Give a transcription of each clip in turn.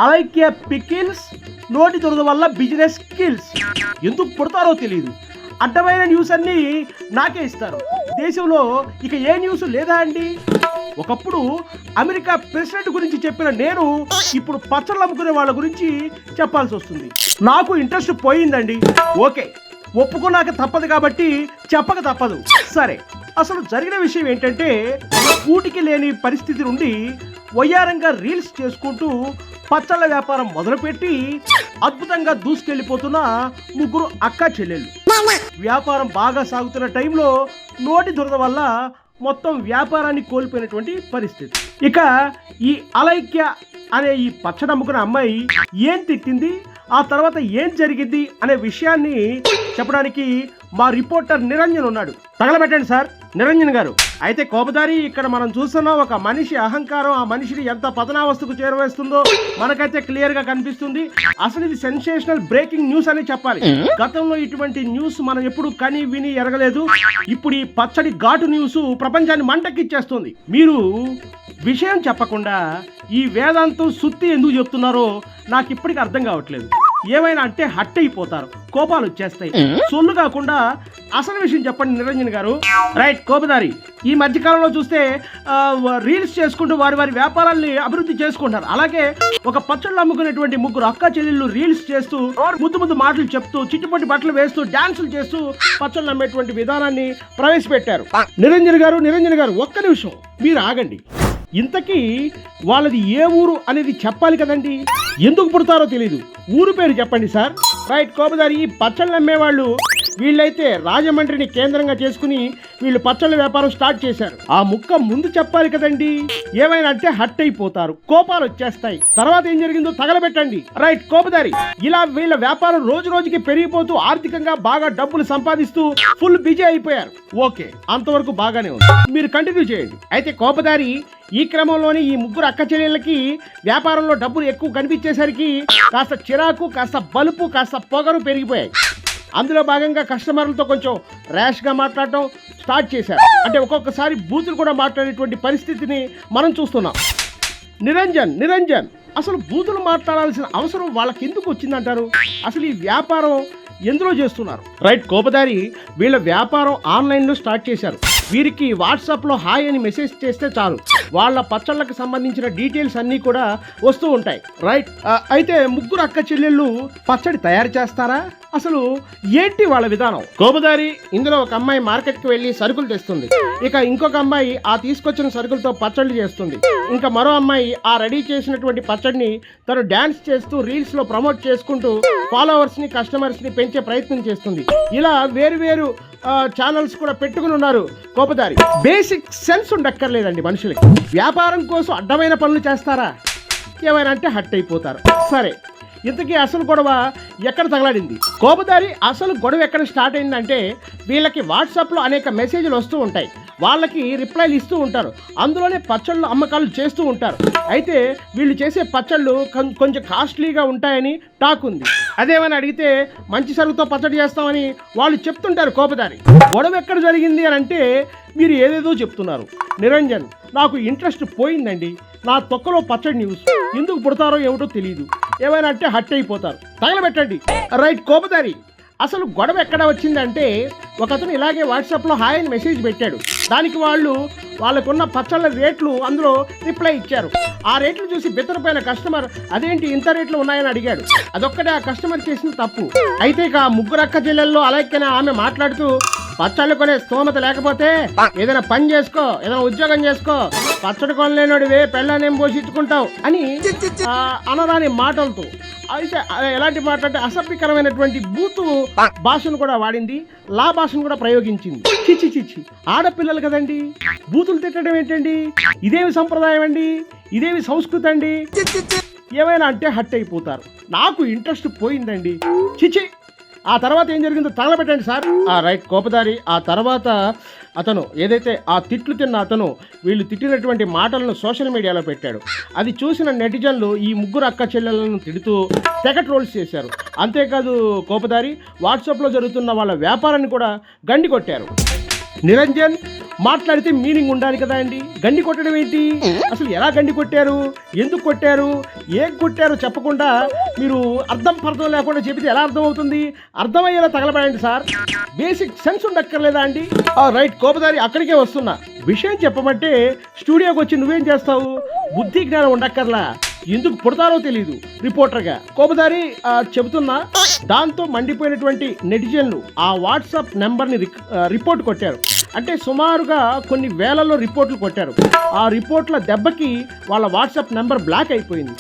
Alaikya pickles నోటి దురద వల్ల బిజినెస్ స్కిల్స్. ఎందుకు పుడతారో తెలియదు. అడ్డమైన న్యూస్ అన్నీ నాకే ఇస్తారు. దేశంలో ఇక ఏ న్యూస్ లేదా అండి? ఒకప్పుడు అమెరికా ప్రెసిడెంట్ గురించి చెప్పిన నేను ఇప్పుడు పచ్చళ్ళు అమ్ముకునే వాళ్ళ గురించి చెప్పాల్సి వస్తుంది. నాకు ఇంట్రెస్ట్ పోయిందండి. ఓకే, ఒప్పుకున్నాక తప్పదు కాబట్టి చెప్పక తప్పదు. సరే, అసలు జరిగిన విషయం ఏంటంటే, కూటికి లేని పరిస్థితి నుండి వయ్యారంగా రీల్స్ చేసుకుంటూ పచ్చళ్ళ వ్యాపారం మొదలుపెట్టి అద్భుతంగా దూసుకెళ్లిపోతున్న ముగ్గురు అక్కా చెల్లెళ్ళు. వ్యాపారం బాగా సాగుతున్న టైంలో నోటి దురద వల్ల మొత్తం వ్యాపారాన్ని కోల్పోయినటువంటి పరిస్థితి. ఇక ఈ అలైక్య అనే ఈ పచ్చడి అమ్ముకున్న అమ్మాయి ఏం తిట్టింది, ఆ తర్వాత ఏం జరిగింది అనే విషయాన్ని చెప్పడానికి మా రిపోర్టర్ నిరంజన్ ఉన్నాడు. తగలబెట్టండి సార్ నిరంజన్ గారు. అయితే కోపదారి, ఇక్కడ మనం చూస్తున్న ఒక మనిషి అహంకారం ఆ మనిషిని ఎంత పతనావస్థకు చేరవేస్తుందో మనకైతే క్లియర్ గా కనిపిస్తుంది. అసలు ఇది సెన్సేషనల్ బ్రేకింగ్ న్యూస్ అని చెప్పాలి. గతంలో ఇటువంటి న్యూస్ మనం ఎప్పుడు కని విని ఎరగలేదు. ఇప్పుడు ఈ పచ్చడి ఘాటు న్యూస్ ప్రపంచాన్ని మంటకిచ్చేస్తుంది. మీరు విషయం చెప్పకుండా ఈ వేదాంతం సుత్తి ఎందుకు చెప్తున్నారో నాకు ఇప్పటికీ అర్థం కావట్లేదు. ఏమైనా అంటే హట్ అయిపోతారు, కోపాలు వచ్చేస్తాయి. సొల్లు కాకుండా అసలు విషయం చెప్పండి నిరంజన్ గారు. రైట్ కోపదారి, ఈ మధ్యకాలంలో చూస్తే రీల్స్ చేసుకుంటూ వారి వారి వ్యాపారాల్ని అభివృద్ధి చేసుకుంటారు. అలాగే ఒక పచ్చళ్ళు అమ్ముకునేటువంటి ముగ్గురు అక్క చెల్లెళ్ళు రీల్స్ చేస్తూ ముద్దు ముద్దు మాటలు చెప్తూ చిట్టుపట్టి బట్టలు వేస్తూ డాన్సులు చేస్తూ పచ్చళ్ళు అమ్మేటువంటి విధానాన్ని ప్రవేశపెట్టారు. నిరంజన్ గారు ఒక్క నిమిషం మీరు ఆగండి. ఇంతకీ వాళ్ళది ఏ ఊరు అనేది చెప్పాలి కదండి. ఎందుకు పుడతారో తెలియదు, ఊరు పేరు చెప్పండి సార్. రైట్ కోపదారి, ఈ పచ్చళ్ళు అమ్మేవాళ్ళు వీళ్ళైతే రాజమండ్రిని కేంద్రంగా చేసుకుని వీళ్ళు పచ్చళ్ళ వ్యాపారం స్టార్ట్ చేశారు. ఆ ముక్క ముందు చెప్పాలి కదండి. ఏమైనా అంటే హట్ అయిపోతారు, కోపాలు వచ్చేస్తాయి. తర్వాత ఏం జరిగిందో తగలబెట్టండి. రైట్ కోపదారి, ఇలా వీళ్ళ వ్యాపారం రోజు రోజుకి పెరిగిపోతూ ఆర్థికంగా బాగా డబ్బులు సంపాదిస్తూ ఫుల్ బిజీ అయిపోయారు. ఓకే, అంతవరకు బాగానే ఉంది, మీరు కంటిన్యూ చేయండి. అయితే కోపదారి, ఈ క్రమంలోనే ఈ ముగ్గురు అక్క చెల్లెళ్ళకి వ్యాపారంలో డబ్బులు ఎక్కువ కనిపించేసరికి కాస్త చిరాకు, కాస్త బలుపు, కాస్త పొగరు పెరిగిపోయాయి. అందులో భాగంగా కస్టమర్లతో కొంచెం ర్యాష్గా మాట్లాడటం స్టార్ట్ చేశారు. అంటే ఒక్కొక్కసారి బూతులు కూడా మాట్లాడేటువంటి పరిస్థితిని మనం చూస్తున్నాం. నిరంజన్, అసలు బూతులు మాట్లాడాల్సిన అవసరం వాళ్ళకి ఎందుకు వచ్చిందంటారు? అసలు ఈ వ్యాపారం ఎందులో చేస్తున్నారు? రైట్ కోపదారి, వీళ్ళ వ్యాపారం ఆన్లైన్లో స్టార్ట్ చేశారు. వీరికి వాట్సాప్లో హాయ్ అని మెసేజ్ చేస్తే చాలు, వాళ్ళ పచ్చళ్ళకి సంబంధించిన డీటెయిల్స్ అన్నీ కూడా వస్తూ ఉంటాయి. రైట్, అయితే ముగ్గురు అక్క చెల్లెళ్ళు పచ్చడి తయారు చేస్తారా? అసలు ఏంటి వాళ్ళ విధానం? కోపదారి, ఇందులో ఒక అమ్మాయి మార్కెట్కి వెళ్ళి సరుకులు తెస్తుంది. ఇక ఇంకొక అమ్మాయి ఆ తీసుకొచ్చిన సరుకులతో పచ్చళ్ళు చేస్తుంది. ఇంకా మరో అమ్మాయి ఆ రెడీ చేసినటువంటి పచ్చడిని తను డ్యాన్స్ చేస్తూ రీల్స్లో ప్రమోట్ చేసుకుంటూ ఫాలోవర్స్ని, కస్టమర్స్ని పెంచే ప్రయత్నం చేస్తుంది. ఇలా వేరు ఛానల్స్ కూడా పెట్టుకుని ఉన్నారు కోపదారి. బేసిక్ సెన్స్ ఉండక్కర్లేదండి మనుషులకి. వ్యాపారం కోసం అడ్డమైన పనులు చేస్తారా? ఏమైనా అంటే హట్ అయిపోతారు. సరే, ఇంతకీ అసలు గొడవ ఎక్కడ తగలాడింది? కోపదారి, అసలు గొడవ ఎక్కడ స్టార్ట్ అయిందంటే, వీళ్ళకి వాట్సాప్లో అనేక మెసేజ్లు వస్తూ ఉంటాయి. వాళ్ళకి రిప్లైలు ఇస్తూ ఉంటారు. అందులోనే పచ్చళ్ళు అమ్మకాలు చేస్తూ ఉంటారు. అయితే వీళ్ళు చేసే పచ్చళ్ళు కొంచెం కాస్ట్లీగా ఉంటాయని టాక్ ఉంది. అదేమని అడిగితే మంచి సరుకుతో పచ్చడి చేస్తామని వాళ్ళు చెప్తుంటారు. కోపదారి, గొడవ ఎక్కడ జరిగింది అని అంటే మీరు ఏదేదో చెప్తున్నారు. నిరంజన్, నాకు ఇంట్రెస్ట్ పోయిందండి. నా తొక్కలో పచ్చడి న్యూస్ ఎందుకు పుడతారో ఏమిటో తెలియదు. ఏమైనా అంటే హట్ అయిపోతారు, తగలబెట్టండి. రైట్ కోపదారి, అసలు గొడవ ఎక్కడ వచ్చిందంటే, ఒకతను ఇలాగే వాట్సాప్లో హాయ్ అని మెసేజ్ పెట్టాడు. దానికి వాళ్ళకున్న పచ్చళ్ళ రేట్లు అందులో రిప్లై ఇచ్చారు. ఆ రేట్లు చూసి బిత్తరపోయిన కస్టమర్ అదేంటి ఇంత రేట్లు ఉన్నాయని అడిగాడు. అదొక్కటే ఆ కస్టమర్ చేసిన తప్పు. అయితే ఇక ముగ్గురు అక్క చెల్లెల్లో అలాగే ఆమె మాట్లాడుతూ, పచ్చళ్ళు కొనే స్తోమత లేకపోతే ఏదైనా పని చేసుకో, ఏదైనా ఉద్యోగం చేసుకో, పచ్చడి కొనలేనోడివే పెళ్ళానేం పోషించుకుంటావు అని అనరాని మాటలతో, అయితే ఎలాంటి మాట అంటే అసభ్యకరమైనటువంటి బూతు భాషను కూడా వాడింది, లా భాషను కూడా ప్రయోగించింది. చిచ్చి, ఆడపిల్లలు కదండి, బూతులు తిట్టడం ఏంటండి? ఇదేమి సంప్రదాయం అండి? ఇదేమి సంస్కృతి అండి? ఏమైనా అంటే హట్ అయిపోతారు. నాకు ఇంట్రెస్ట్ పోయిందండి. చిచి. ఆ తర్వాత ఏం జరిగిందో తగలబెట్టండి సార్. రైట్ కోపదారి, ఆ తర్వాత అతను ఏదైతే ఆ తిట్లు తిన్న అతను వీళ్ళు తిట్టినటువంటి మాటలను సోషల్ మీడియాలో పెట్టాడు. అది చూసిన నెటిజన్లు ఈ ముగ్గురు అక్క చెల్లెలను తిడుతూ తెగ ట్రోల్స్ చేశారు. అంతేకాదు కోపదారి, వాట్సాప్లో జరుగుతున్న వాళ్ళ వ్యాపారాన్ని కూడా గండి కొట్టారు. నిరంజన్, మాట్లాడితే మీనింగ్ ఉండాలి కదా అండి. గండి కొట్టడం ఏంటి? అసలు ఎలా గండి కొట్టారు, ఎందుకు కొట్టారు, ఏం కొట్టారో చెప్పకుండా మీరు అర్థం పర్థం లేకుండా చెబితే ఎలా అర్థం అవుతుంది? అర్థమయ్యేలా తగలబడండి సార్. బేసిక్ సెన్స్ ఉండక్కర్లేదా అండి? రైట్, కోపదారి అక్కడికే వస్తున్నా. విషయం చెప్పమంటే స్టూడియోకి వచ్చి నువ్వేం చేస్తావు? బుద్ధి జ్ఞానం ఉండక్కర్లా. ఎందుకు పుడతారో తెలీదు రిపోర్టర్గా. కోపదారి చెబుతున్నా. దాంతో మండిపోయినటువంటి నెటిజన్లు ఆ వాట్సాప్ నెంబర్ని రిపోర్ట్ కొట్టారు. అంటే సుమారుగా కొన్ని వేలలో రిపోర్ట్లు కొట్టారు. ఆ రిపోర్ట్ల దెబ్బకి వాళ్ళ వాట్సాప్ నెంబర్ బ్లాక్ అయిపోయింది.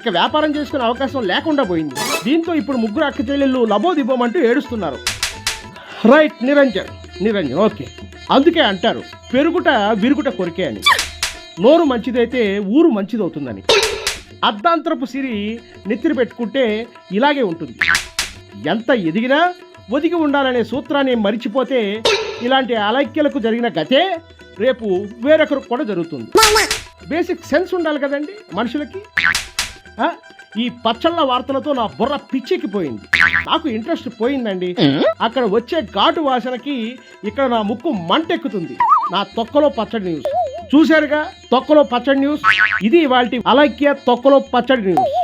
ఇక వ్యాపారం చేసుకునే అవకాశం లేకుండా పోయింది. దీంతో ఇప్పుడు ముగ్గురు అక్క చెల్లెళ్ళు లబోదిబోమంటూ ఏడుస్తున్నారు. Right Niranjan, okay. అందుకే అంటారు పెరుగుట విరుగుట కొరికే అని. నోరు మంచిదైతే ఊరు మంచిదవుతుందని. అర్ధాంతరపు సిరి నెత్తిన పెట్టుకుంటే ఇలాగే ఉంటుంది. ఎంత ఎదిగినా ఒదిగి ఉండాలనే సూత్రాన్ని మరిచిపోతే ఇలాంటి అలైక్యలకు జరిగిన గతే రేపు వేరొకరికి కూడా జరుగుతుంది. బేసిక్ సెన్స్ ఉండాలి కదండి మనుషులకి. ఈ పచ్చళ్ళ వార్తలతో నా బుర్ర పిచ్చెక్కిపోయింది. నాకు ఇంట్రెస్ట్ పోయిందండి. అక్కడ వచ్చే ఘాటు వాసనకి ఇక్కడ నా ముక్కు మంటెక్కుతుంది. నా తొక్కలో పచ్చడి న్యూస్ చూశారుగా. తొక్కలో పచ్చడి న్యూస్ ఇది ఇవాల్టి అలైక్య తొక్కలో పచ్చడి న్యూస్.